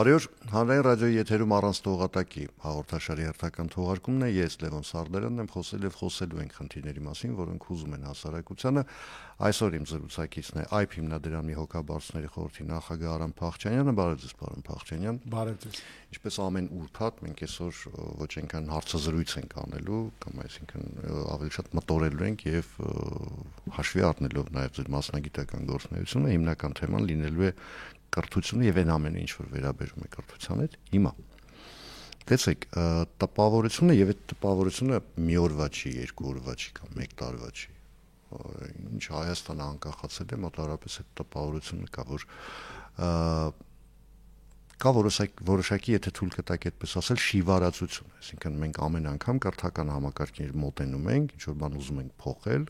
Բարի օր, հանրային ռադիոյի եթերում առանց տողատակի հաղորդաշարի հերթական թողարկումն է, ես Լևոն Սարդարանն եմ, խոսել եւ խոսելու ենք խնդիրների մասին, որոնք հուզում են հասարակությանը։ Այսօր իմ զրուցակիցն է IP հիմնադրամի հոգաբարձուների խորհրդի նախագահ Արամ Փախչյանյանը, բարև ձեզ, պարոն Փախչյանյան։ Բարև ձեզ։ Ինչպես ամեն ուրբաթ մենք այսօր ոչ այնքան հարցազրույց ենք անելու, կամ այսինքն ավելի շատ մտորելու ենք եւ հաշվի առնելով նաեւ ձեր մասնագիտական գործունեությունը, հիմնական թեման լինելու է կրթությունը եւ այն ամենը, ինչ որ վերաբերում է կրթության հետ հիմա։ Տեսեք, տպավորությունը եւ այդ տպավորությունը մի օրվա չի, երկու օրվա չի կամ մեկ տարվա չի։ Ինչ Հայաստանը անկախացել է, մոտավորապես այդ տպավորությունը կա որոշակի, եթե թույլ կտակ այդպես ասել, շիվարացություն, այսինքն մենք ամեն անգամ կրթական համակարգին մոտենում ենք, ինչ որ բան ուզում ենք փոխել,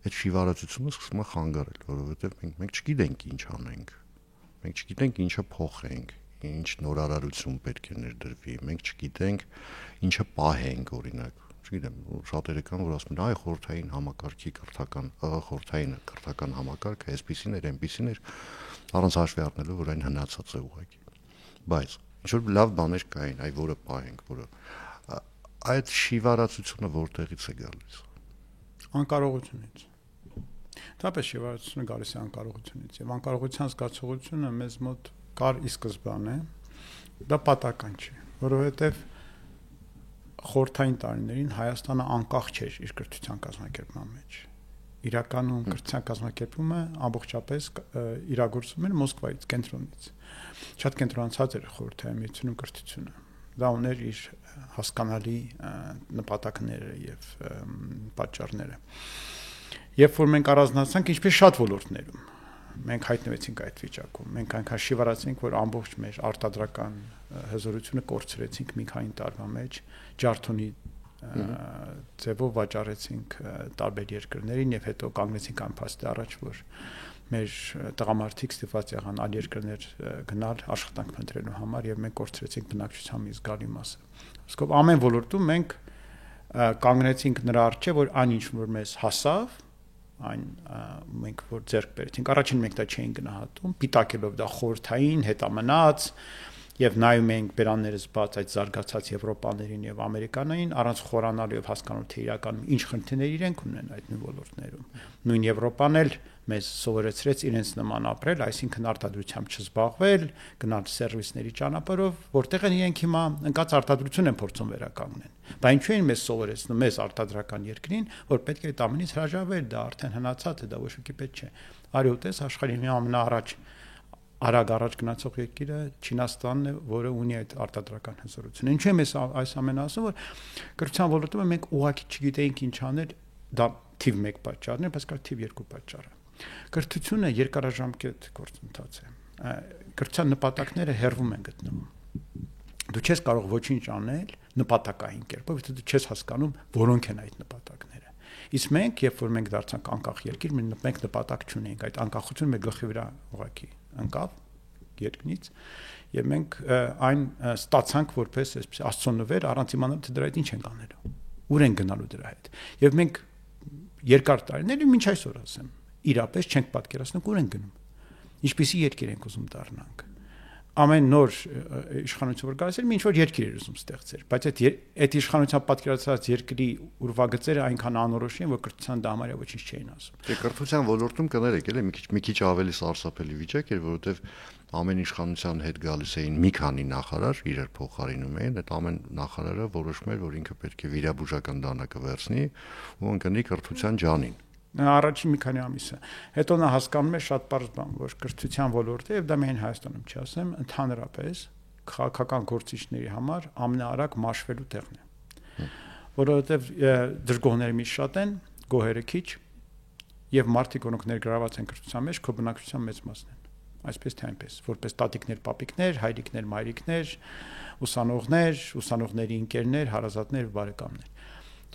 այդ շիվարացությունը սկսում է խանգարել, որովհետեւ մենք չգիտենք ինչ անենք։ Մենք չգիտենք ինչը փոխենք, ինչ նորարարություն պետք է ներդրվի, մենք չգիտենք ինչը պահենք, օրինակ, չգիտեմ, շատերը կան, որ ասում են, այ խորհրդային համակարգի կրթական համակարգը այսպիսին էր, այնպիսին էր, առանց հաշվի առնելու, որ այն հնացած է ուղղակի։ Բայց ինչ որ լավ բաներ կային, այ որը պահենք, որը այդ շիվարացությունը որտեղից է գալիս։ Անկարողությունից։ Դապես շիվարացությունը գալիս է անկարողությունից, եւ անկարողության զգացողությունը մեզ մոտ կար ի սկզբանե, դա պատական չի, որովհետեւ խորհրդային տարիներին Հայաստանը անկախ չէր իր կրթության կազմակերպման մեջ։ Իրականում կրթության կազմակերպումը ամբողջապես իրագործվում էր Մոսկվայից, կենտրոնից։ Շատ կենտրոնացած էր խորհրդային միությունում կրթությունը։ Դա ուներ իր հասկանալի նպատակները եւ պատճառները։ Երբ որ մենք առանձնացանք, ինչպես շատ ոլորտներում, մենք հայտնվեցինք այդ վիճակում։ Մենք այնքան շիվարացինք, որ ամբողջ մեր արտադրական հզորությունը կորցրեցինք մի քանի տարվա մեջ, ջարդոնի ձևով վաճառեցինք տարբեր երկրներին եւ հետո կանգնեցինք այն փաստի առաջ, որ մեր տղամարդիկ ստիպված եղան այլ երկրներ գնալ աշխատանք փնտրելու համար եւ մենք կորցրեցինք բնակչության մի զգալի մասը։ Իսկով ամեն ոլորտում մենք կանգնեցինք նրա առջեւ, որ այն ինչ որ մեզ հասավ, այն մենք որ ձեռք բերեցինք, առաջին մենք դա չէինք գնահատում, պիտակելով դա խորհրդային, հետամնաց եւ նայում ենք բերաններս բաց այդ զարգացած Եվրոպաներին եւ Ամերիկանային, առանց խորանալու եւ հասկանալու թե իրականում ինչ խնդիրներ իրենք ունեն այդ նույն ոլորտներում։ Նույն Եվրոպան էլ մեզ սովորեցրեց իրենց նման ապրել, այսինքն արտադրությամբ չզբաղվել, գնալ սերվիսների ճանապարհով, որտեղ են իրենք հիմա ընկած արտադրություն են փորձում վերականգնել։ Բայց ինչու են մեզ սովորեցնում մեզ արտադրական երկրին, որ պետք է այդ ամենից հրաժարվել, դա արդեն հնացած է, դա ոչ ոքի պետք չէ։ Արի ուտես աշխարհի մի ամենաառաջ արագ առաջ գնացող երկիրը Չինաստանն է, որը ունի այդ արտադրական հզորությունը։ Ինչու է մեզ այս ամենը ասում, որ կրթության ոլորտում մենք ուղղակի չգիտեինք ինչ անել, դա թիվ 1 պատճառն է, բայց կար թիվ 2 պատճառը։ Կրթությունը երկարաժամկետ գործընթաց է։ Կրթության նպատակները հեռվում են գտնվում։ Դու չես կարող ոչինչ անել նպատակային կերպով, եթե դու չես հասկանում որոնք են այդ նպատակները։ Իսկ մենք, երբ որ մենք դարձանք անկախ երկիր, մենք նպատակ չունենք, այդ անկախությունը մեր գլխի վրա ուղղակի ընկավ երկնից եւ մենք այն ստացանք որպես այսպես աստծոնվեր առանց իմանալ թե դրա հետ ինչ ենք անելու, ուր են գնալու դրա հետ։ Եվ մենք երկար տարիներ մինչ այսօր ասեմ, իրապես չենք պատկերացնում ուր են գնում։ Ինչպիսի երկիր ենք ուզում դառնանք։ Ամեն նոր իշխանություն որ գալիս էր, ինչ որ երկիր էր ուզում ստեղծել, բայց այդ իշխանության պատկերացրած երկրի ուրվագծերը այնքան անորոշ են, որ կրթության դա համարյա ոչինչ չէին ասում։ Դե կրթության ոլորտում կներեք, էլի մի քիչ ավելի սարսափելի վիճակ էր, որովհետև ամեն իշխանության հետ գալիս էին մի քանի նախարար, իրար փոխարինում էին, այդ ամեն նախարարը որոշում էր, որ ինքը պետք է վիրաբուժական դանակը վերցնի ու ընկնի կրթության ջանին։ Առաջին մի քանի ամիսը։ Հետո նա հասկանում է շատ པարզ բան, որ կրթության ոլորտը եւ դա միայն Հայաստանում չի ասեմ, ընդհանրապես քաղաքական գործիչների համար ամենաարագ մաշվելու տեղն է։ Որովհետեւ դժգոհները մի շատ են, գոհերը քիչ եւ մարդիկ, որոնք ներգրաված են կրթության մեջ, քո բնակչության մեծ մասն են։ Այսպես թե այնպես, որպես տատիկներ, պապիկներ, հայրիկներ, մայրիկներ, ուսանողներ, ուսանողների ընկերներ, հարազատներ, բարեկամներ։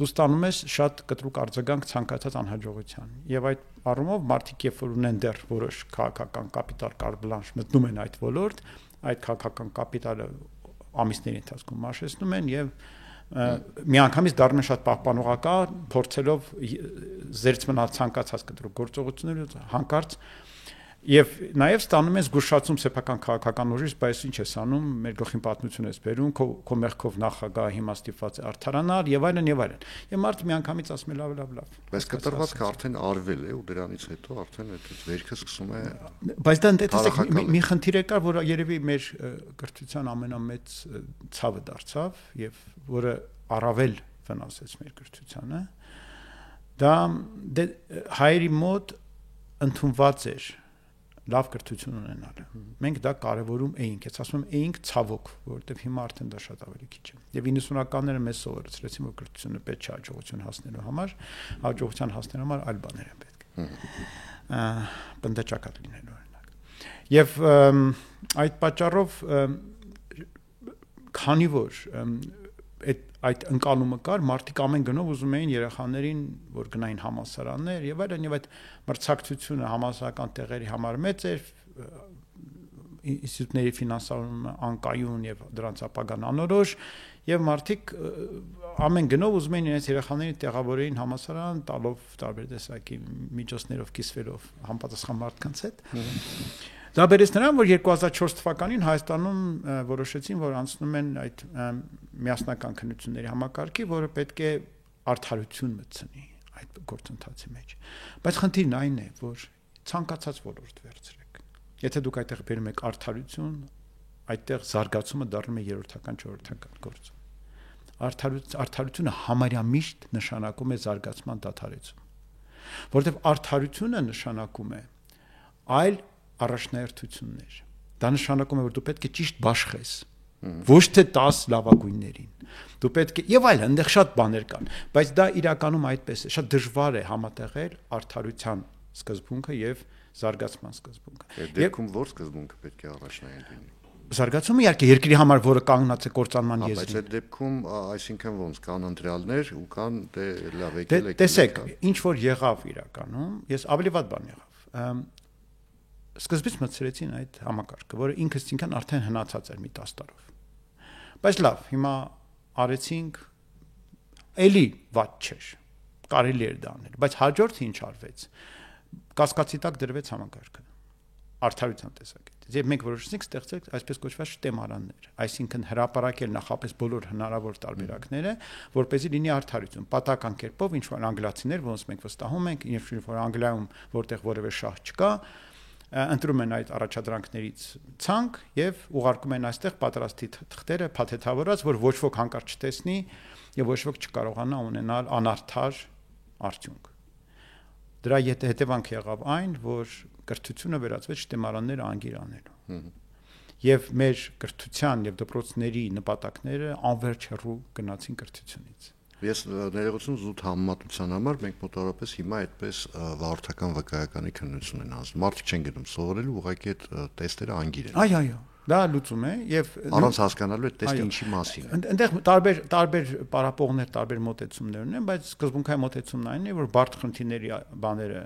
Դու ստանում ես շատ կտրուկ արձագանք ցանկացած անհաջողության եւ այդ առումով մարդիկ երբ որ ունեն դեռ որոշ քաղաքական կապիտալ կարբլանշ մտնում են այդ ոլորտ, այդ քաղաքական կապիտալը ամիսների ընթացքում մաշեցնում են եւ միանգամից դառնում են շատ պահպանողական, փորձելով զերծ մնալ ցանկացած կտրուկ գործողությունները հանկարծ Եվ նաև ստանում ես զգուշացում սեփական քաղաքական ուժից, բայց ինչ ես անում, մեր գլխին պատմություն ես բերում, քո մեղքով նախագահ հիմա ստիպված է արդարանալ եւ այլն եւ այլն։ Եվ մարդը միանգամից ասում է լավ։ Բայց կտրվածքը արդեն արվել է ու դրանից հետո արդեն այդ վերքը սկսում է։ Բայց դա տեսեք մի խնդիր է կար, որը երևի մեր կրթության ամենամեծ ցավը դարձավ եւ որը առավել վնասեց մեր կրթությանը։ Դա հայերի մոտ ընդունված էր լավ կրթություն ունենալը։ Մենք դա կարևորում էինք, ես ասում եմ էինք ցավոք, որովհետև հիմա արդեն դա շատ ավելի քիչ է։ Եվ 90-ականները մեզ սովորեցրեցին, որ կրթությունը պետք չէ հաջողություն հասնելու համար, հաջողության հասնելու համար այլ բաներ են պետք։ Բնդաճակատ լինելու օրինակ։ Եվ այդ պատճառով քանի որ այդ ընկալումը կար, մարդիկ ամեն գնով ուզում էին երեխաներին, որ գնային համալսարաններ եւ այլն, եւ այդ մրցակցությունը համալսարական տեղերի համար մեծ էր, ինստիտուտների ֆինանսավորումը անկայուն եւ դրանց ապագան անորոշ, եւ մարդիկ ամեն գնով ուզում էին իրենց երեխաներին տեղավորեին համալսարան, տալով տարբեր տեսակի միջոցներով կիսվելով համապատասխան մարդկանց հետ։ Դա բերեց նրան, որ 2004 թվականին Հայաստանում որոշեցին, որ անցնում են այդ միասնական քննությունների համակարգի, որը պետք է արդարություն մտցնի այդ գործընթացի մեջ։ Բայց խնդիրն այն է, որ ցանկացած ոլորտ վերցրեք։ Եթե դուք այդտեղ բերում եք արդարություն, այդտեղ զարգացումը դառնում է երրորդական, չորրորդական գործ։ Արդարությունը համարյա միշտ նշանակում է զարգացման դադարեցում։ Որովհետև արդարությունը նշանակում է այլ առաջնահերթություններ։ Դա նշանակում է, որ դու պետք է ճիշտ բաշխես, ոչ թե 10 լավագույններին։ Դու պետք է եւ այլն, այնտեղ շատ բաներ կան, բայց դա իրականում այդպես է, շատ դժվար է համատեղել արդարության սկզբունքը եւ զարգացման սկզբունքը։ Այդ դեպքում ո՞ր սկզբունքը պետք է առաջնահերթ լինի։ Զարգացումը իհարկե երկրի համար, որը կանգնած է կործանման եզրին։ Բայց այդ դեպքում, այսինքն ոնց կան ընտրյալներ ու կան լավ եկել եք։ Տեսեք, ինչ որ եղավ իրականում, ես ավելի վատ բան եղավ։ Սկզբից մտցրեցին այդ համակարգը, որը ինքս ինքն արդեն հնացած էր մի 10 տարով։ Բայց լավ, հիմա արեցինք, էլի վատ չէր։ Կարելի էր դա անել, բայց հաջորդը ինչ արվեց։ Կասկածի տակ դրվեց համակարգը արդարության տեսակետից։ Եվ մենք որոշեցինք ստեղծել այսպես կոչված շտեմարաններ, այսինքն հրապարակել նախապես բոլոր հնարավոր տարբերակները, որպեսզի լինի արդարություն։ Պատահական կերպով ինչ որ անգլիացիներ, ոնց մենք վստահում ենք, ինչ որ Անգլիայում որտեղ որևէ շահ չկա, ընտրում են այդ առաջադրանքներից ցանկ եւ ուղարկում են այստեղ պատրաստի թղթերը փաթեթավորած, որ ոչ ոք հանկարծ չտեսնի եւ ոչ ոք չկարողանա ունենալ անարդար արդյունք։ Դրա հետևանքը եղավ այն, որ կրթությունը վերածվեց շտեմարաններ անգիր անելու։ Եվ մեր կրթության եւ դպրոցների նպատակները անverջ հեռու գնացին կրթությունից։ Ես ներողություն զուտ համեմատության համար մենք մոտավորապես հիմա այդպես վարորդական վկայականի քննություն են անցնում։ Մարդիկ չեն գնում սովորելու, ուղղակի այդ տեստերը անգիր են։ Այո, դա լուծում է եւ առանց հասկանալու այդ տեստը ինչի մասին է։ Այնտեղ տարբեր պարապողներ, տարբեր մոտեցումներ ունեն, բայց սկզբունքային մոտեցումն այն է, որ բարդ խնդիրների բաները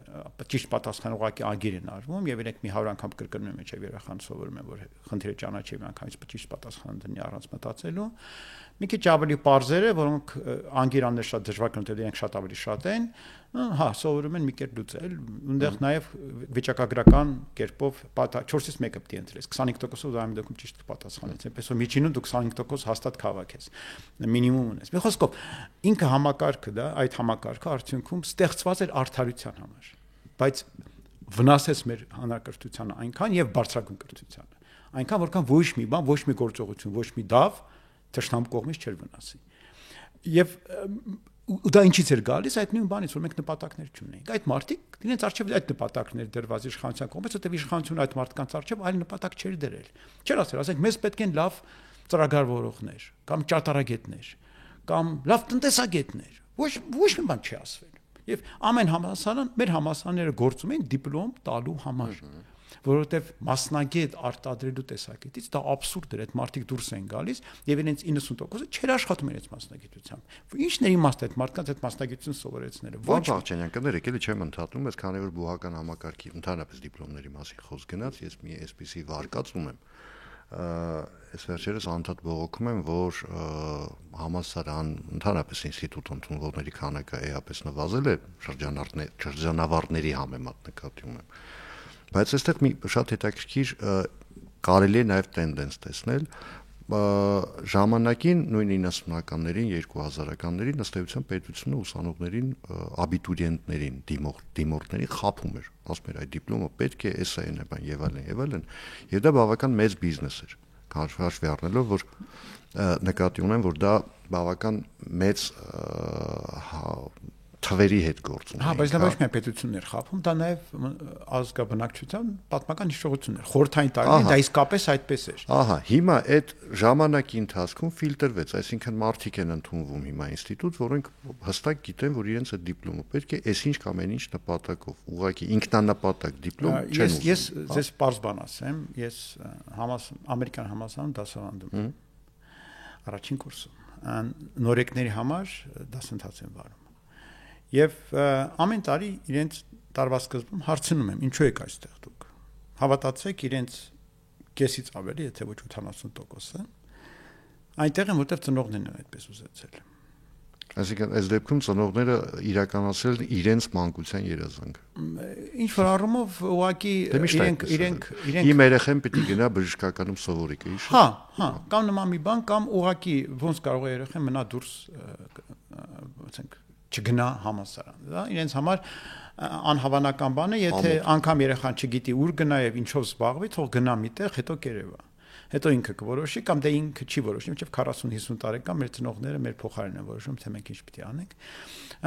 ճիշտ պատասխան ուղղակի անգիր են արվում եւ իրենք մի 100 անգամ կրկնում են, մինչեւ երախան սովորում են, որ խնդիրը ճանաչի մի անգամից ճիշտ պատասխան դնի առանց մտածելու։ Մի քիչ ավելի པարզերը, որոնք անգիրաններ շատ դժվար կնոթել իրենք շատ ավելի շատ են, հա, սովորում են մի կերպ լուծել, այնտեղ նաև վիճակագրական կերպով 4-ից 1-ը պետք է ընտրես, 25%-ով դա այն դեպքում ճիշտ պատասխանեց, այնպես որ միջինում դու 25% հաստատ քաղաք ես, մինիմում ունես։ Մի խոսքով, ինքը համակարգը դա, այդ համակարգը արդյունքում ստեղծված էր արդարության համար, բայց վնասեց մեր հանրակրթությանը այնքան եւ բարձրագույն կրթությանը, այնքան որքան ոչ մի բան, ոչ մի գործողություն, ոչ մի դավ թշնամ կողմից չէր վնասի։ Եվ դա ինչից էր գալիս այդ նույն բանից, որ մենք նպատակներ չունեինք։ Այդ մարդիկ իրենց արժեվ այդ նպատակներ դրված իշխանության կողմից, որտեղ իշխանությունը այդ մարդկանց արժեվ այլ նպատակ չէր դրել։ Չէր ասել, ասենք մեզ պետք են լավ ծրագրավորողներ, կամ ճարտարագետներ, կամ լավ տնտեսագետներ։ Ոչ մի բան չի ասվել։ Եվ ամեն համալսարան, մեր համալսարանները գործում են դիպլոմ տալու համար, որովհետև մասնագետ արտադրելու տեսակետից դա աբսուրդ էր, այդ մարդիկ դուրս են գալիս եւ իրենց 90%-ը չէր աշխատում իրենց մասնագիտությամբ։ Ինչն է իմաստը այդ մարդկանց այդ մասնագիտություն սովորեցնելը։ Ոչ Աղջանյանները եկել չեմ ընդհատում, ես քանի որ բուհական համակարգի ընդհանրապես դիպլոմների մասին խոսք գնաց, ես մի այսպիսի վարկած ունեմ։ Ես վերջերս անդադ բողոքում եմ, որ համալսարան, ընդհանրապես ինստիտուտ ընդունվողների քանակը էապես նվազել է շրջանավարտների համեմատ նկատի ունեմ։ Բայց այստեղ մի շատ հետաքրքիր կարելի է նաև տենդենս տեսնել ժամանակին նույն 90-ականներին, 2000-ականներին ըստ էության պետությունը ուսանողներին, աբիտուրիենտներին, դիմորդներին խաբում էր, ասում էր այդ դիպլոմը պետք է էսային է բան եւ այլն, եւ դա բավական մեծ բիզնես էր, հաշվի առնելով, որ նկատի ունեմ, որ դա բավական մեծ թվերի հետ գործ ունի։ Բայց դա ոչ միայն պետությունն էր խափում, դա նաև ազգաբնակչության պատմական հիշողությունն էր։ Խորհրդային տարիներին դա իսկապես այդպես էր։ Ահա, հիմա այդ ժամանակի ընթացքում ֆիլտրվեց, այսինքն մարդիկ են ընդունվում հիմա ինստիտուտ, որոնք հստակ գիտեն, որ իրենց այդ դիպլոմը պետք է այսինչ կամ այնինչ նպատակով, ուղղակի ինքնանպատակ դիպլոմ չեն ուզում։ Ես ձեզ պարզ բան ասեմ, ես ամերիկյան համալսարանում դասավանդում եմ։ Առաջին կուրսում նորեկների համար դասընթաց եմ վարում։ Եվ ամեն տարի իրենց տարվա սկզբում հարցնում եմ, ինչու եք այստեղ դուք։ Հավատացեք, իրենց կեսից ավելի, եթե ոչ 80%-ը այնտեղ են, որտեղ ծնողներն են այդպես ուզեցել։ Այսինքն այս դեպքում ծնողները իրականացրել իրենց մանկության երազանք։ Ինչ որ առումով ուղղակի իրենք իմ երեխան պետք է գնա բժշկականում սովորի, կհիշի։ Հա, կամ նման մի բան, կամ ուղղակի ոնց կարող է երեխան մնա դուրս, ասենք չգնա համալսարան, դա իրենց համար անհավանական բան է, եթե անգամ երեխան չգիտի ուր գնա եւ ինչով զբաղվի, թող գնա միտեղ, հետո կերևա։ Հետո ինքը կորոշի կամ դե ինքը չի որոշի, մինչև 40-50 տարեկան մեր ծնողները մեր փոխարեն են որոշում, թե մենք ինչ պիտի անենք։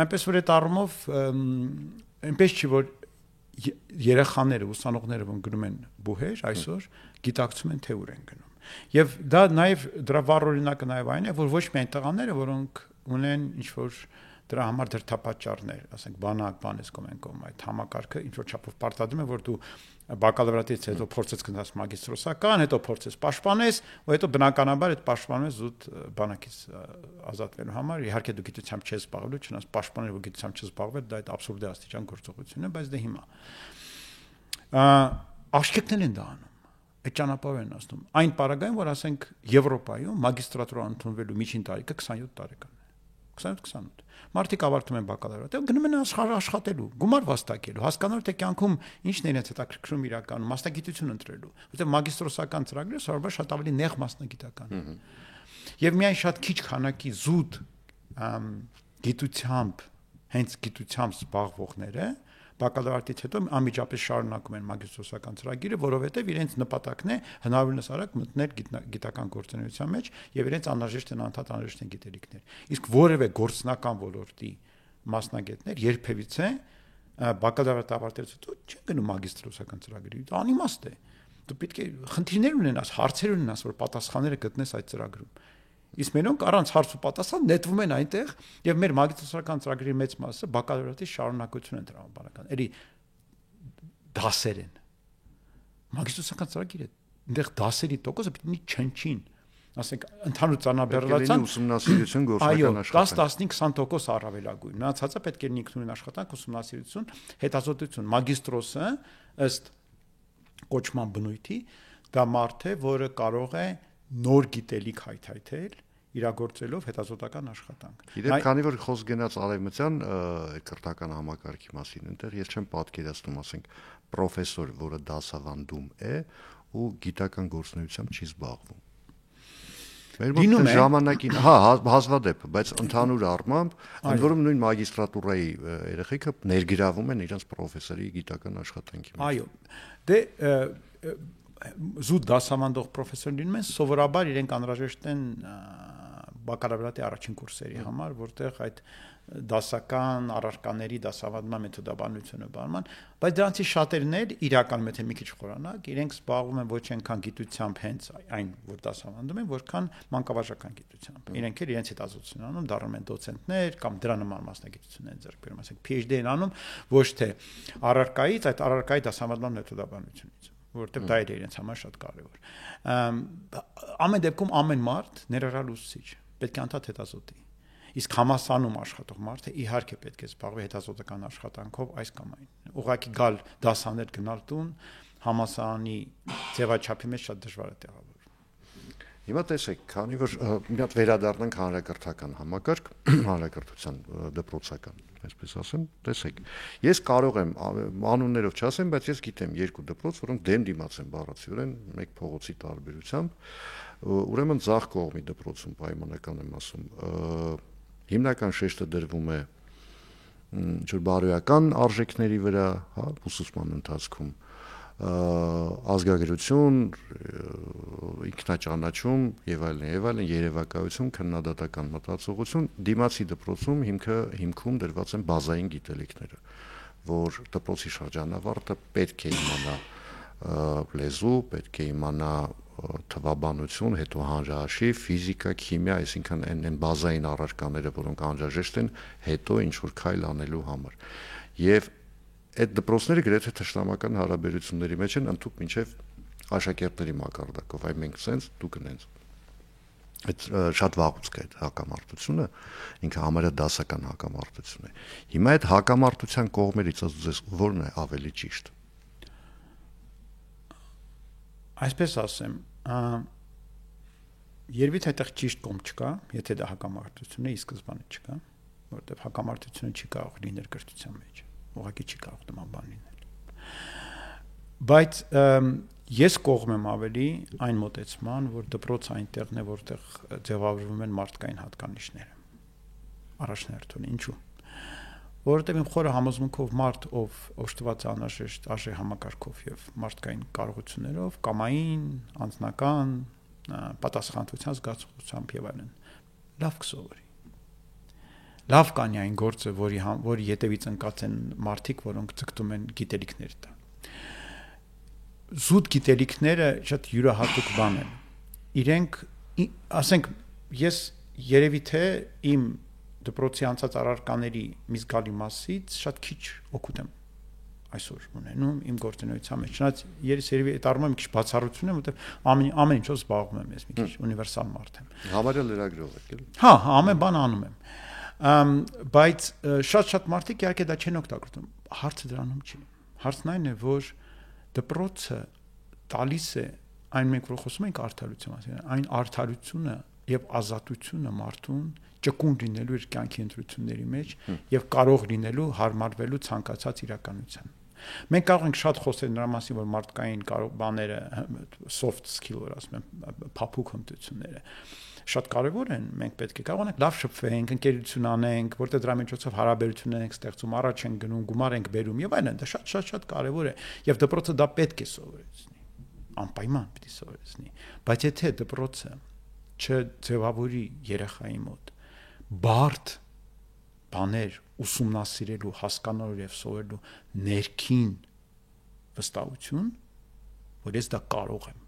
Այնպես որ այդ առումով այնպես չի որ երեխաները, ուսանողները ոնց գնում են բուհեր, այսօր գիտակցում են թե ուր են գնում։ Եվ դա նաև դրա վառ օրինակը նաև այն է, որ ոչ միայն տղաները, որոնք ունեն ինչ որ դրա համար դրդապատճառներ, ասենք բանեսկոմ են կողմ այդ համակարգը ինչ որ չափով պարտադրում է, որ դու բակալավրիատից հետո փորձես գնաս մագիստրոսական, հետո փորձես պաշտպանես, ու հետո բնականաբար այդ պաշտպանում ես զուտ բանակից ազատվելու համար, իհարկե դու գիտությամբ չես զբաղվելու, չնայած պաշտպանել ու գիտությամբ չես զբաղվել, դա այդ աբսուրդի աստիճան գործողություն է, բայց դե հիմա աշկերտներ են դա անում, այդ ճանապարհով են ասում, այն պարագայում, որ ասենք Եվրոպայում մագիստրատուրա ընդունվելու միջին տարիքը 27 տարեկան է, 27-28 Մարդիկ ավարտում են բակալավրիատը, գնում են աշխատելու, գումար վաստակելու, հասկանալու թե կյանքում ինչն է իրենց հետաքրքրում իրականում, մասնագիտություն ընտրելու, որտեղ մագիստրոսական ծրագրերը սովորաբար շատ ավելի նեղ մասնագիտական են։ Եվ միայն շատ քիչ քանակի զուտ գիտությամբ, հենց գիտությամբ զբաղվողները բակալավրիատից հետո անմիջապես շարունակում են մագիստրոսական ծրագիրը, որովհետև իրենց նպատակն է հնարավորինս արագ մտնել գիտական գործունեության մեջ եւ իրենց անհրաժեշտ են անդադ անհրաժեշտ են գիտելիքներ։ Իսկ որևէ գործնական ոլորտի մասնագետներ երբևիցե բակալավրիատ ավարտելուց հետո չեն գնում մագիստրոսական ծրագրի։ Դա անիմաստ է։ Դու պետք է խնդիրներ ունենաս, հարցեր ունենաս, որ պատասխանները գտնես այդ ծրագրում։ Իսկ մենոնք առանց հարց ու պատասխան նետվում են այնտեղ եւ մեր մագիստրոսական ծրագրի մեծ մասը բակալավրիատի շարունակություն են տրամաբանական։ Էլի դասեր են։ Մագիստրոսական ծրագիր է։ Այնտեղ դասերի տոկոսը պիտի չնչին։ Ասենք ընդհանուր ծանրաբեռնվածության ուսումնասիրություն գործնական աշխատանք 10-15% առավելագույն։ Մնացածը պետք է ինքնուրույն աշխատանք, ուսումնասիրություն, հետազոտություն։ Մագիստրոսը ըստ կոչման բնույթի դա մարդ է, որը կարող է նոր գիտելիք հայթայթել իրագործելով հետազոտական աշխատանք։ Գիտեք, քանի որ խոսք գնաց արևմտյան կրթական համակարգի մասին, այնտեղ ես չեմ պատկերացնում, ասենք, պրոֆեսոր, որը դասավանդում է ու գիտական գործունեությամբ չի զբաղվում։ Մեր մոտ ժամանակին, հազվադեպ, բայց ընդհանուր առմամբ, ընդ որում նույն մագիստրատուրայի երեխեքը ներգրավում են իրենց պրոֆեսորի գիտական աշխատանքի մեջ։ Այո։ Դե զուտ դասավանդող պրոֆեսորներ լինում են, սովորաբար իրենք անհրաժեշտ են բակալավրիատի առաջին կուրսերի համար, որտեղ այդ դասական առարկաների դասավանդման մեթոդաբանությունը բանման, բայց դրանցից շատերն էլ իրականում եթե մի քիչ խորանակ, իրենք զբաղվում են ոչ այնքան գիտությամբ հենց այն, որ դասավանդում են, որքան մանկավարժական գիտությամբ։ Իրենք էլ իրենց հետազոտություն անում, դառնում են դոցենտներ կամ դրա նման մասնագիտություն են ձեռք բերում, ասենք PhD են անում, ոչ թե առարկայից, այդ առարկայի դասավանդման մեթոդաբանությունից, որովհետև դա է իրենց համար շատ կարևոր։ Ամեն դեպքում ամեն մարդ ներառյալ ուսուցիչ պետք է անդադ հետազոտի։ Իսկ համասանում աշխատող մարդը իհարկե պետք է զբաղվի հետազոտական աշխատանքով այս կամ այն։ Ուղղակի գալ դասանել գնալ տուն համասարանի ձևաչափի մեջ շատ դժվար է տեղավորվում։ Հիմա տեսեք, քանի որ մի հատ վերադառնանք հանրակրթական համակարգ, հանրակրթության դպրոցական, այսպես ասեմ, տեսեք, ես կարող եմ անուններով չասեմ, բայց ես գիտեմ երկու դպրոց, որոնք դեմ դիմաց են բառացիորեն մեկ փողոցի տարբերությամբ, ուրեմն ձախ կողմի դպրոցում պայմանական եմ ասում, հիմնական շեշտը դրվում է ինչ-որ բարոյական արժեքների վրա, հա, ուսուցման ընթացքում ազգագրություն, ինքնաճանաչում եւ այլն, երևակայություն, քննադատական մտածողություն, դիմացի դպրոցում հիմքում դրված են բազային գիտելիքները, որ դպրոցի շրջանավարտը պետք է իմանա լեզու, պետք է իմանա թվաբանություն, հետո հանրահաշիվ, ֆիզիկա, քիմիա, այսինքն այն բազային առարկաները, որոնք անհրաժեշտ են հետո ինչ որ քայլ անելու համար։ Եվ այդ դպրոցները գրեթե թշնամական հարաբերությունների մեջ են ընդհանուր մինչև աշակերտների մակարդակով, այ մենք sense դուք նենց։ Այդ շատ վաղուց կա այդ հակամարտությունը, ինքը համարյա դասական հակամարտություն է։ Հիմա այդ հակամարտության կողմերից ասես որն է ավելի ճիշտ։ Այսպես ասեմ, երբի թե այդտեղ ճիշտ կողմ չկա, եթե դա հակամարտություն է, ի սկզբանե չկա, որովհետև հակամարտությունը չի կարող լինել կրթության մեջ, ուղղակի չի կարող նման բան լինել։ Բայց ես կողմ եմ ավելի այն մոտեցման, որ դպրոցը այնտեղն է, որտեղ ձևավորվում են մարդկային հատկանիշները։ Առաջնահերթուն ինչու՞։ Որովհետև իմ խորը համոզմունքով մարդ, ով օժտված է անհրաժեշտ արժե համակարգով եւ մարդկային կարողություններով, կամային, անձնական, պատասխանատվության զգացողությամբ եւ այլն, լավ կսովորի։ Լավ կանի այն գործը, որի յետևից ընկած են մարդիկ, որոնք ձգտում են գիտելիքներ տալ։ Զուտ գիտելիքները շատ յուրահատուկ բան են։ Իրենք, ասենք, ես երևի թե իմ դպրոցի անցած առարկաների մի զգալի մասից շատ քիչ օգուտ եմ այսօր ունենում իմ գործունեության մեջ։ Չնայած ես երևի այդ առումով մի քիչ բացառություն եմ, որովհետև ամեն ինչով զբաղվում եմ, ես մի քիչ ունիվերսալ մարդ եմ։ Համարյա լրագրող եք, էլի։ Հա, ամեն բան անում եմ։ Բայց շատ մարդիկ իհարկե դա չեն օգտագործում։ Հարցը դրանում չի։ Հարցն այն է, որ դպրոցը տալիս է այն մենք որ խոսում ենք արդարության մասին, այն արդարությունը եւ ազատությունը մարդուն ճկուն լինելու իր կյանքի ընտրությունների մեջ եւ կարող լինելու հարմարվելու ցանկացած իրականության։ Մենք կարող ենք շատ խոսել նրա մասին, որ մարդկային բաները soft skill որ ասում են, փափուկ հմտությունները շատ կարևոր են, մենք պետք է կարողանանք լավ շփվենք, ընկերություն անենք, որտեղ դրա միջոցով հարաբերություններ ենք ստեղծում, առաջ ենք գնում, գումար ենք բերում եւ այլն, դա շատ կարևոր է եւ դպրոցը դա պետք է սովորեցնի։ Անպայման պետք է սովորեցնի։ Բայց եթե դպրոցը չձևավորի երեխայի մոտ բարդ բաներ ուսումնասիրելու, հասկանալու եւ սովորելու ներքին վստահություն, որ ես դա կարող եմ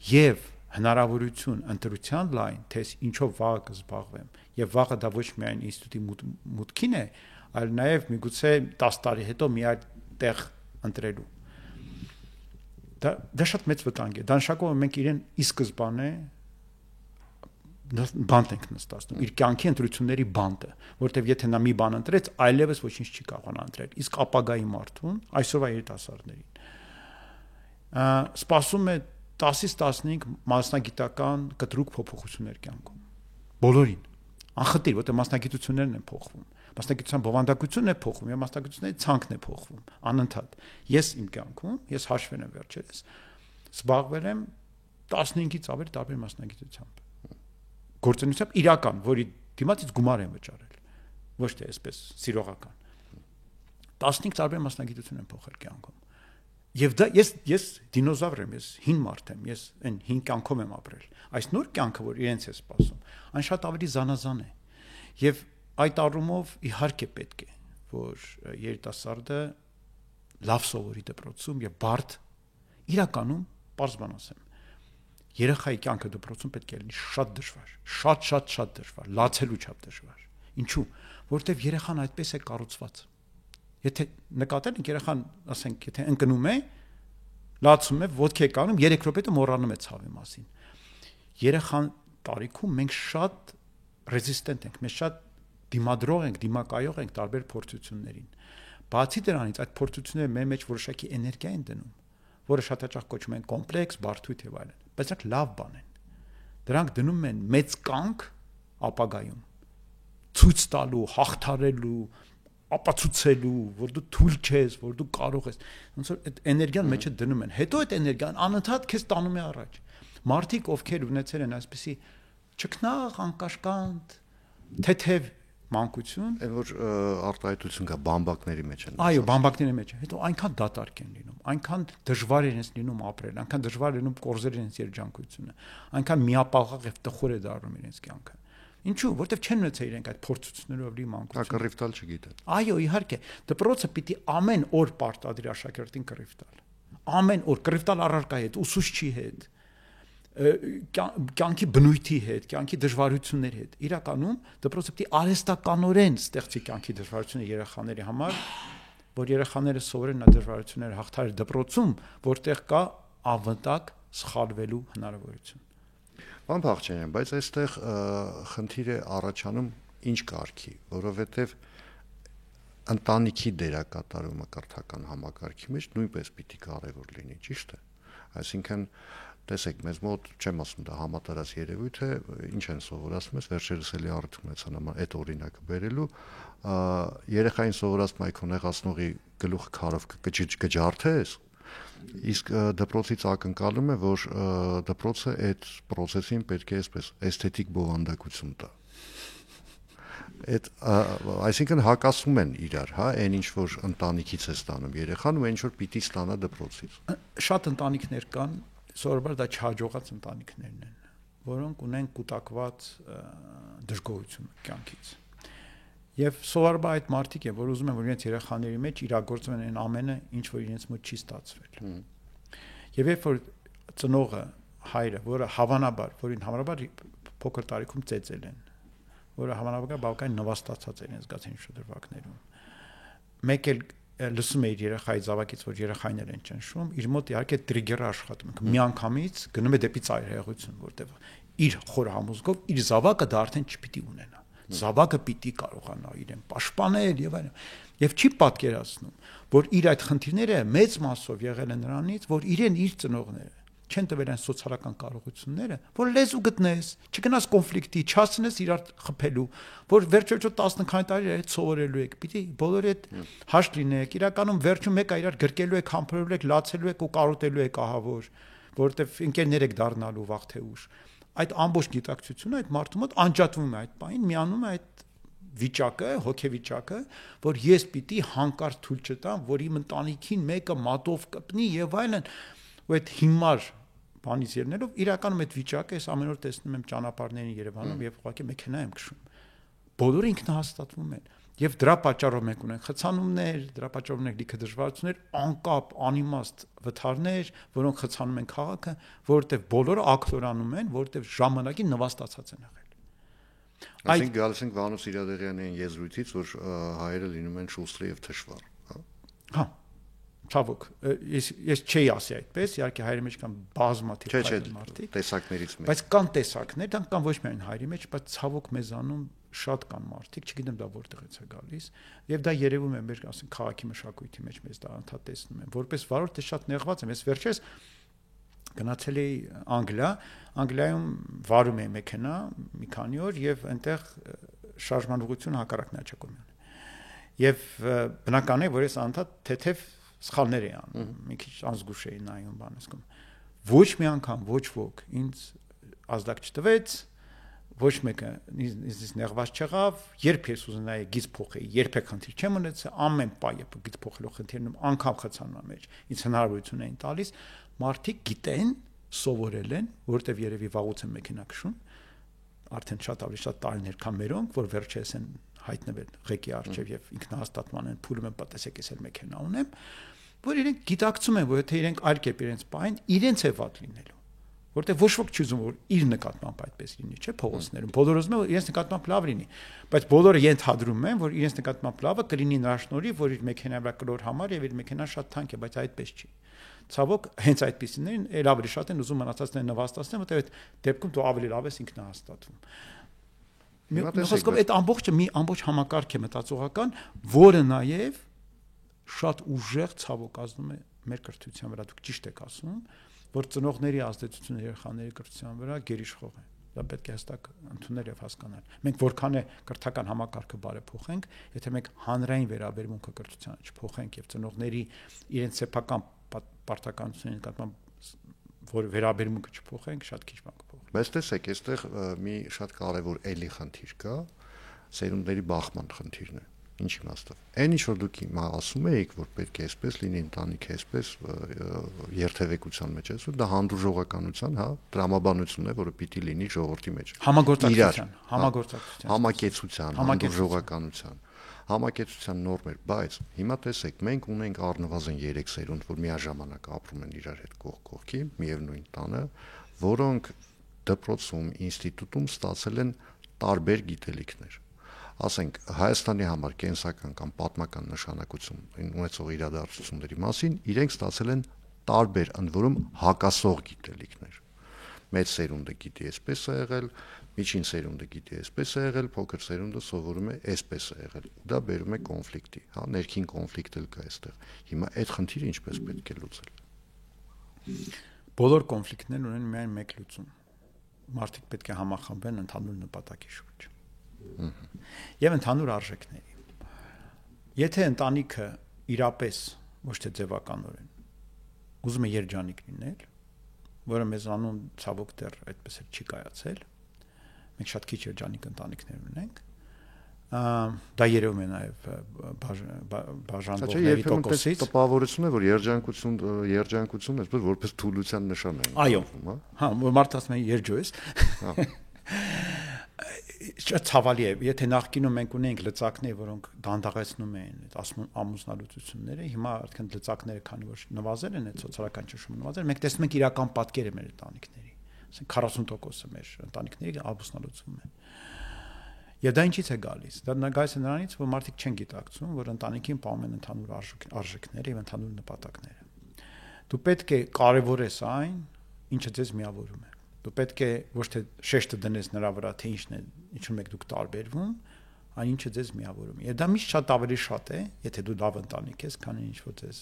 եւ հնարավորություն ընտրության լայն, թե ինչով վաղը կզբաղվեմ եւ վաղը դա ոչ միայն ինստիտուտի մուտքին է, այլ նաեւ միգուցե 10 տարի հետո մի այլ տեղ ընտրելու։ Դա շատ մեծ վտանգ է։ Դա նշանակում է մենք իրեն ի սկզբանե բանտ ենք նստածնում, իր կյանքի ընտրությունների բանտը, որտեվ եթե նա մի բան ընտրեց, այլևս ոչինչ չի կարողանա ընտրել։ Իսկ ապագայի մարդուն, այսօրվա երիտասարդներին, սպասում է 10-ից 15 մասնագիտական կտրուկ փոփոխություններ կյանքում։ Բոլորին։ Անխտիր, որտեղ մասնագիտություններն են փոխվում։ Մասնագիտության բովանդակությունն է փոխվում, եւ մասնագիտությունների ցանկն է փոխվում անընդհատ։ Ես իմ կյանքում, ես հաշվել եմ վերջերս, զբաղվել եմ 15-ից ավելի տարբեր մասնագիտությամբ։ Գործունեությամբ իրական, որի դիմացից գումար եմ վճարել, ոչ թե այսպես սիրողական։ 15 տարբեր մասնագիտություն եմ փոխել կյանքում։ Եվ դա ես դինոզավր եմ, ես հին մարդ եմ, ես այն հին կյանքով եմ ապրել։ Այս նոր կյանքը, որ իրենց է սպասում, այն շատ ավելի զանազան է։ Եվ այդ առումով իհարկե պետք է, որ երիտասարդը լավ սովորի դպրոցում եւ բարդ իրականում պարզ բան ասեմ։ Երեխայի կյանքը դպրոցում պետք է լինի շատ դժվար, շատ դժվար, լացելու չափ դժվար։ Ինչու՞։ Որովհետև երեխան այդպես է կառուցված։ Եթե նկատել եք երեխան, ասենք, եթե ընկնում է, լացում է, ոտքի է կանում, 3 րոպե մոռանում է ցավի մասին։ Երեխան տարիքում մենք շատ ռեզիստենտ ենք, մենք շատ դիմադրող ենք, դիմակայող ենք տարբեր փորձություններին։ Բացի դրանից, այդ փորձությունները մեր մեջ որոշակի էներգիա են դնում, որը շատ հաճախ կոչվում են կոմպլեքս, բարդույթ եւ այլն, բայց դա լավ բան են։ դրանք դնում են մեծ կանգ ապագայում ցույց տալու, հաղթարելու, ապացուցելու, որ դու թույլ չես, որ դու կարող ես, ոնց որ այդ էներգիան մեջը դնում են։ Հետո այդ էներգիան անընդհատ քեզ տանում է առաջ։ Մարդիկ, ովքեր ունեցել են այսպիսի ճկնաղ, անկաշկանդ, թեթև մանկություն, այն որ արտահայտություն կա բամբակների մեջ են։ Այո, բամբակների մեջ է։ Հետո այնքան դատարկ են լինում, այնքան դժվար են լինում ապրել, այնքան դժվար լինում կորզել իրենց երջանկությունը, այնքան միապաղաղ եւ տխուր է դառնում իրենց կյանքը։ Ինչու՞, որտեվ չեն ունեցել իրենք այդ փորձություններով լի մանկություն։ Կռիվ տալ չգիտեն։ Այո, իհարկե, դպրոցը պիտի ամեն օր պարտադրի աշակերտին կռիվ տալ։ Ամեն օր կռիվ տալ առարկայի հետ, ուսուցչի հետ, կյանքի բնույթի հետ, կյանքի դժվարությունների հետ։ Իրականում դպրոցը պիտի արհեստականորեն ստեղծի կյանքի դժվարությունները երեխաների համար, որ երեխաները սովորեն այդ դժվարությունները հաղթահարել դպրոցում, որտեղ կա ավտակ սխալվելու հնարավորություն։ Բան Փախչյանյան, բայց այստեղ խնդիրը առաջանում ինչ կարգի, որովհետև ընտանիքի դերակատարումը կրթական համակարգի մեջ նույնպես պիտի կարևոր լինի, ճիշտ է։ Այսինքն, տեսեք, մեզ մոտ չեմ ասում դա համատարած երևույթ է, ինչ են սովորացնում, վերջերս էլի առիթ ունեցա նման այդ օրինակը բերելու, երեխային սովորացնում այ քո նեղացնողի գլուխը քարով կջարդես, իսկ դպրոցից ակնկալում է, որ դպրոցը այդ process-ին պետք է այսպես էսթետիկ բովանդակություն տա։ Այդ այսինքն հակասում են իրար, հա, այն ինչ որ ընտանիքից է ստանում երեխան ու այն ինչ որ պիտի ստանա դպրոցից։ Շատ ընտանիքներ կան, սովորաբար դա չհաջողած ընտանիքներն են, որոնք ունեն կուտակված դժգոհություն կյանքից։ Եվ սովորաբար այդ մարդիկ են, որ ուզում են, որ իրենց երեխաների մեջ իրագործեն այն ամենը, ինչ որ իրենց մոտ չի ստացվել։ Եվ երբ որ ծնողը, հայրը, որը հավանաբար փոքր տարիքում ծեծել են, որը հավանաբար բավական նվաստացած են զգացին շրջակներում, մեկ էլ լսում է իր երեխայի զավակից, որ երեխային են ճնշում, իր մոտ իհարկե տրիգերը աշխատում է։ Միանգամից գնում է դեպի ծայրահեղություն, որտեղ իր խոր համոզգով իր զավակը դա արդեն չպիտի ունենա։ Զավակը պիտի կարողանա իրեն պաշտպանել եւ այլն։ Եվ չի պատկերացնում, որ իր այդ խնդիրները մեծ մասով եղել են նրանից, որ իրեն իր ծնողները չեն տվել այն սոցիալական կարողությունները, որ լեզու գտնես, չգնաս կոնֆլիկտի, չհասնես իրար խփելու, որ վերջո 10 քանի տարի այդ սովորելու եք, պիտի բոլորի հետ հաշտ լինեք, իրականում վերջում մեկը իրար գրկելու եք, համբերելու եք, լացելու եք ու կարոտելու եք ահավոր, որովհետև ընկերներ եք դառնալու վաղ թե ուշ։ Այդ ամբողջ գիտակցությունը այդ մարդու մոտ անջատվում է այդ պահին, միանում է այդ վիճակը, հոգեվիճակը, որ ես պիտի հանկարծ թույլ չտամ, որ իմ ընտանիքին մեկը մատով կպնի եւ այլն, ու այդ հիմար բանից ելնելով իրականում այդ վիճակը ես ամեն օր տեսնում եմ ճանապարհներին Երևանում եւ ուղղակի մեքենա եմ քշում։ Բոլորը ինքնահաստատվում են եւ դրա պատճառով մենք ունենք խցանումներ, դրա պատճառով ունենք լիքը դժվարություններ, անկապ, անիմաստ վթարներ, որոնք խցանում են քաղաքը, որովհետեւ բոլորը ակտորանում են, որովհետեւ ժամանակին նվաստացած են եղել։ Այսինքն գալիս ենք Վանոս Իրադեղյանի եզրույթից, որ հայերը լինում են շուստր եւ թշվառ, հա։ Հա։ Ցավոք, ես չէի ասի այդպես, իհարկե հայերի մեջ կան բազմաթիվ մարդիկ, տեսակներից մեջ, բայց կան տեսակներ, դրանք կան ոչ միայն հայերի մեջ, բայց ցավոք մեզանում շատ կան մարդիկ, չգիտեմ դա որտեղից է գալիս, եւ դա երևում է մեր, ասենք, քաղաքի մշակույթի մեջ մեզ դա անդադ տեսնում են, որպես վարորդ ես շատ նեղված եմ, ես վերջերս գնացել էի Անգլիայում վարում էի մեքենա մի քանի օր եւ այնտեղ շարժման ուղղությունը հակառակն է Աչակոմյան։ Եվ բնական է, որ ես անդադ թեթև սխալներ էի անում, մի քիչ անզգուշ էի նայում բանեսկում։ Ոչ մի անգամ ոչ ոք ինձ ազդակ չտվեց, ոչ մեկը ինձ նեղված չեղավ, երբ ես ուզենայի գիծ փոխեի, երբեք խնդիր չեմ ունեցել, ամեն պահ գիծ փոխելու խնդիրն անգամ խցանման մեջ ինձ հնարավորություն էին տալիս, մարդիկ գիտեն, սովորել են, որտեվ երևի վաղուց են մեքենա քշում, արդեն ավելի շատ տարիներ քան մերոնք, որ վերջերս են հայտնվել ղեկի առջև եւ ինքնահաստատման են փուլում են պատասեք ես էլ մեքենա ունեմ, որ իրենք գիտակցում են, որ եթե իրենք այլ կերպ իրենց պահին, իրենց է վատ լինելու, որտեղ ոչ ոք չի ուզում որ իր նկատմամբ այդպես լինի, չէ՞, փողոցներում բոլորը ուզում են որ իրենց նկատմամբ լավ լինի, բայց բոլորը ենթադրում են, որ իրենց նկատմամբ լավը կլինի նրա շնորհիվ, որ իր մեքենայի վրա կլոր համար եւ իր մեքենան շատ թանկ է, բայց այդպես չի։ Ցավոք, հենց այդպիսիներին էլ ավելի շատ են ուզում մնացածներն նվաստացնել, որտեղ այդ դեպքում դու ավելի լավ ես ինքնահաստատվում։ Խոսքով այդ ամբողջը մի ամբողջ համակարգ է մտածողական, որը նաև շատ ուժեղ ցավոք ազդում է մեր կրթության վրա։ Դուք ճիշտ եք ասում, որ ծնողների ազդեցությունը երեխաների կրթության վրա գերիշխող է։ Դա պետք է հստակ ընդունել եւ հասկանալ։ Մենք որքան է կրթական համակարգը բարեփոխենք, եթե մենք հանրային վերաբերմունքը կրթությանը չփոխենք եւ ծնողների իրենց սեփական պարտականությունների նկատմամբ որ վերաբերմունքը չփոխենք, շատ քիչ բան կփոխի։ Բայց տեսեք, այստեղ մի շատ կարևոր էլի խնդիր կա, սերունդների բախման խնդիրն է։ Ինչ իմաստով։ Այն ինչ որ դուք հիմա ասում եք, որ պետք է այսպես լինի, ընտանիքը այսպես երթևեկության մեջ է, դա հանդուրժողականության, հա, տրամաբանությունն է, որը պիտի լինի ժողովրդի մեջ։ Համագործակցության, համակեցության, հանդուրժողականության, համակեցության նորմեր, բայց հիմա տեսեք, մենք ունենք առնվազն 3 սերունդ, որ միաժամանակ ապրում են իրար հետ կողք կողքի, միևնույն տանը, որոնք դպրոցում, ինստիտուտում ստացել են տարբեր գիտելիքներ։ Ասենք Հայաստանի համար կենսական կամ պատմական նշանակություն ունեցող իրադարձությունների մասին իրենք ստացել են տարբեր, ընդ որում հակասող գիտելիքներ։ Մեծ սերունդը գիտի այսպես է եղել, միջին սերունդը գիտի այսպես է եղել, փոքր սերունդը սովորում է այսպես է եղել։ Դա բերում է կոնֆլիկտի, հա, ներքին կոնֆլիկտ էլ կա այստեղ։ Հիմա այդ խնդիրը ինչպես պետք է լուծել։ Բոլոր կոնֆլիկտներն ունեն միայն մեկ լուծում։ Մարդիկ պետք է համախմբեն ընդհանուր նպատակի շուրջ։ Եվ ընդհանուր արժեքների։ Եթե ընտանիքը իրապես ոչ թե ձևականորեն ուզում է երջանիկ լինել, որը մեզանում ցավոք դեռ այդպես էլ չի կայացել, մենք շատ քիչ երջանիկ ընտանիքներ ունենք, դա երևում է նաև բաժանվողների տոկոսից։ Տպավորություն է, որ երջանկություն այսպես որպես թուլության նշան է։ Այո, հա, մարդը ասում է երջո ես։ Շատ ցավալի է, եթե նախկինում մենք ունեինք լծակներ, որոնք դանդաղեցնում էին այդ ամուսնալուծությունները, հիմա արդեն լծակները քանի որ նվազել են, այդ սոցիալական ճնշումը նվազել, մենք տեսնում ենք իրական պատկերը մեր ընտանիքների, ասենք 40%-ը մեր ընտանիքների ամուսնալուծվում են։ Եվ դա ինչից է գալիս։ Դա գալիս է նրանից, որ մարդիկ չեն գիտակցում, որ ընտանիքին պահում են ընդհանուր արժեքները եւ ընդհանուր նպատակները։ Դու պետք է կարևորես այն, ինչը ձեզ միավորում է։ Դու պետք է ոչ թե շեշտը դնես նրա վրա, թե ինչու եք դուք տարբերվում, այն ինչը ձեզ միավորում է։ Եվ դա միշտ շատ ավելի շատ է, եթե դու լավ ընտանիք ես, քան ինչ որ ձեզ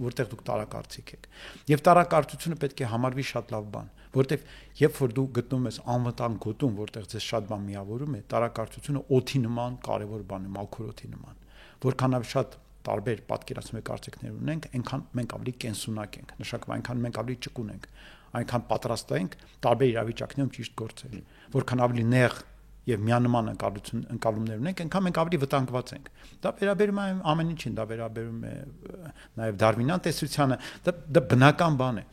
որտեղ դուք տարակարծիք եք։ Եվ տարակարծությունը պետք է համարվի շատ լավ բան, որտեղ երբ որ դու գտնում ես անվտանգ գոտում, որտեղ ձեզ շատ բան միավորում է, տարակարծությունը օդի նման կարևոր բան է, մաքուր օդի նման։ Որքանով շատ տարբեր պատկերացում եք կարծիքներ ունենք, այնքան մենք ավելի կենսունակ ենք, նշանակում այնքան մենք ավելի ճկուն ենք, այնքան պատրաստ ենք տարբեր իրավիճակներում ճիշտ գործել, որքան ավելի նեղ եւ միանման ընկալումներ ունենք, այնքան մենք ավելի վտանգված ենք։ Դա վերաբերում է ամեն ինչին, դա վերաբերում է նաեւ դարվինյան տեսությանը, դա բնական բան է։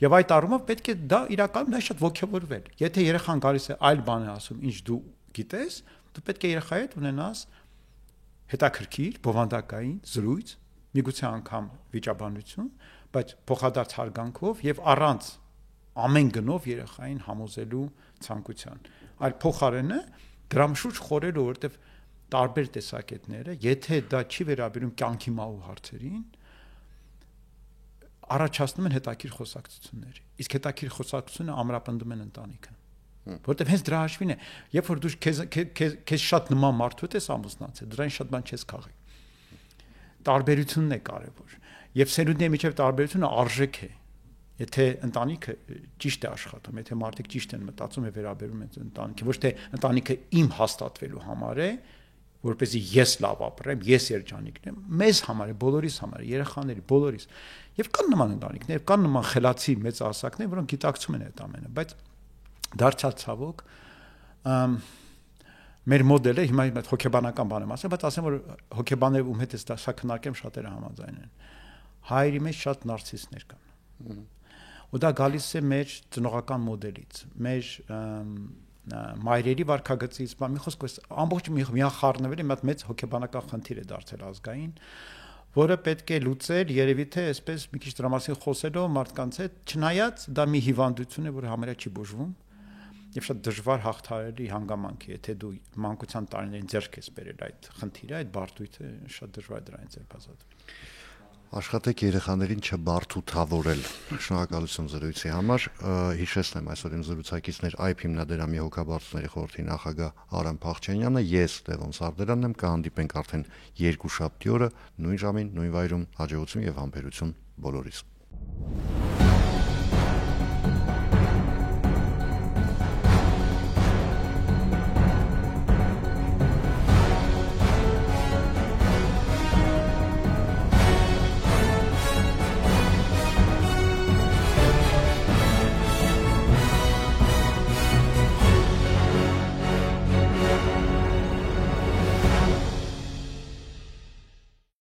Եվ այդ առումով պետք է դա իրականում դա շատ ողջավորվել։ Եթե երեխան գալիս է այլ բան է ասում, ինչ դու գիտես, դու պետք է երեխայի հետ ունենաս հետաքրքիր, բովանդակային զրույց, միգուցե անգամ վիճաբանություն, բայց փոխադարձ հարգանքով եւ առանց ամեն գնով երեխային համոզելու ցանկության։ Այլ փոխարենը դրա շուրջ խորելու, որովհետեւ տարբեր տեսակետները, եթե դա չի վերաբերում կյանքի մահու հարցերին, առաջացնում են հետաքրքիր խոսակցություններ։ Իսկ հետաքրքիր խոսակցությունը ամրապնդում են ընտանիքը։ Որտեվ հենց դրա հաշվին է, երբ որ դու քեզ շատ նման մարդու հետ ես ամուսնացել, դրան շատ բան չես քաղի։ Տարբերությունն է կարևոր։ Եվ սերունդների միջև տարբերությունը արժեք է։ Եթե ընտանիքը ճիշտ է աշխատում, եթե մարդիկ ճիշտ են մտածում եւ վերաբերում են ընտանիքին, ոչ թե ընտանիքը իմ հաստատվելու համար է, որպեսզի ես լավ ապրեմ, ես երջանիկ լինեմ, մեզ համար է, բոլորիս համար է, երեխաների, բոլորիս։ Եվ կան նման ընտանիքներ, կան նման խելացի մեծահասակներ, որոնք գիտակցում են այդ ամենը, բայց դարձյալ ցավոք մեր մոդելը հիմա իմ հոգեբանական բան եմ ասել, բայց ասեմ որ հոգեբանները ում հետ է սա քննարկեմ շատերը համաձայն են։ Հայերի մեջ շատ նարցիսներ կան։ Ու դա գալիս է մեր ծնողական մոդելից, մեր մայրերի վարքագծից, մի խոսքով ամբողջ միախառնվել է մի հատ մեծ հոգեբանական խնդիր է դարձել ազգային, որը պետք է լուծել, երևի թե այսպես մի քիչ դրա մասին խոսելով մարդկանց հետ, չնայած դա մի հիվանդություն է, որը համարյա չի բուժվում, եւ շատ դժվար հաղթահարելի հանգամանք է, եթե դու մանկության տարիներին ձեռք ես բերել այդ խնդիրը, այդ բարդույթը, շատ դժվար է դրանից ձերբազատվել։ Աշխատեք երեխաներին չբարդութավորել։ Շնորհակալություն զրույցի համար։ Հիշեցնեմ այսօր իմ զրուցակիցներ IP հիմնադրամի հոգաբարձուների խորհրդի նախագահ Արամ Փախչյանյանը, ես Լևոն Սարդարանն եմ, կհանդիպենք արդեն երկուշաբթի օրը նույն ժամին, նույն վայրում, հաջողություն եւ համբերություն բոլորիս։